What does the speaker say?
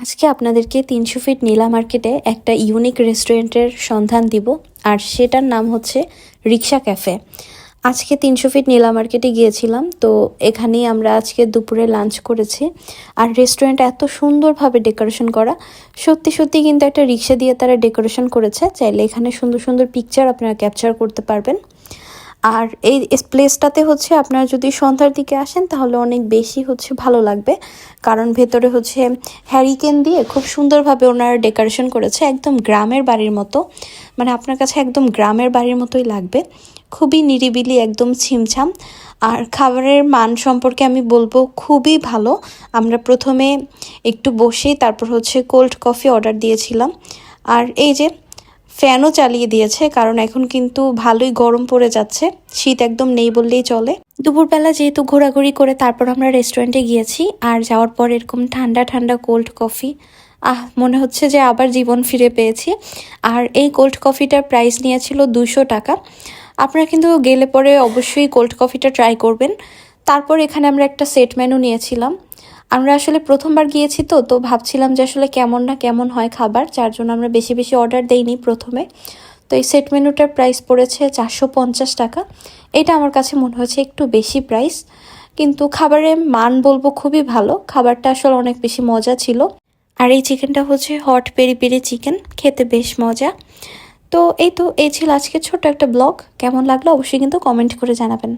আজকে আপনাদেরকে ৩০০ ফিট নীলা মার্কেটে একটা ইউনিক রেস্টুরেন্টের সন্ধান দিব, আর সেটার নাম হচ্ছে রিক্সা ক্যাফে। আজকে ৩০০ ফিট নীলা মার্কেটে গিয়েছিলাম, তো এখানেই আমরা আজকে দুপুরে লাঞ্চ করেছি। আর রেস্টুরেন্ট এত সুন্দরভাবে ডেকোরেশন করা, সত্যি সত্যি কিন্তু একটা রিক্সা দিয়ে তারা ডেকোরেশন করেছে। চাইলে এখানে সুন্দর সুন্দর পিকচার আপনারা ক্যাপচার করতে পারবেন। আর এই প্লেসটাতে হচ্ছে আপনারা যদি সন্ধ্যার দিকে আসেন তাহলে অনেক বেশি ভালো লাগবে, কারণ ভেতরে হ্যারিকেন দিয়ে খুব সুন্দরভাবে ওনারা ডেকোরেশন করেছে, একদম গ্রামের বাড়ির মতো। মানে আপনার কাছে একদম গ্রামের বাড়ির মতোই লাগবে, খুবই নিরিবিলি, একদম ছিমছাম। আর খাবারের মান সম্পর্কে আমি বলবো খুবই ভালো। আমরা প্রথমে একটু বসেই তারপর কোল্ড কফি অর্ডার দিয়েছিলাম। আর এই যে ফ্যানও চালিয়ে দিয়েছে, কারণ এখন কিন্তু ভালোই গরম পড়ে যাচ্ছে, শীত একদম নেই বললেই চলে। দুপুরবেলা যেহেতু ঘোরাঘুরি করে তারপর আমরা রেস্টুরেন্টে গিয়েছি, আর যাওয়ার পর এরকম ঠান্ডা ঠান্ডা কোল্ড কফি, মনে হচ্ছে যে আবার জীবন ফিরে পেয়েছি। আর এই কোল্ড কফিটার প্রাইস নিয়েছিল 200 টাকা। আপনারা কিন্তু গেলে পরে অবশ্যই কোল্ড কফিটা ট্রাই করবেন। তারপর এখানে আমরা একটা সেট মেনু নিয়েছিলাম। আমরা আসলে প্রথমবার গিয়েছি, তো ভাবছিলাম যে আসলে কেমন না কেমন হয় খাবার, যার জন্য আমরা বেশি বেশি অর্ডার দেইনি প্রথমে। তো এই সেট মেনুটার প্রাইস পড়েছে 450 টাকা। এটা আমার কাছে মনে হচ্ছে একটু বেশি প্রাইস, কিন্তু খাবারের মান বলবো খুবই ভালো। খাবারটা আসলে অনেক বেশি মজা ছিল। আর এই চিকেনটা হট পেরি পেরি চিকেন, খেতে বেশ মজা। তো এই ছিল আজকে ছোট্ট একটা ব্লগ। কেমন লাগলো অবশ্যই কিন্তু কমেন্ট করে জানাবেন।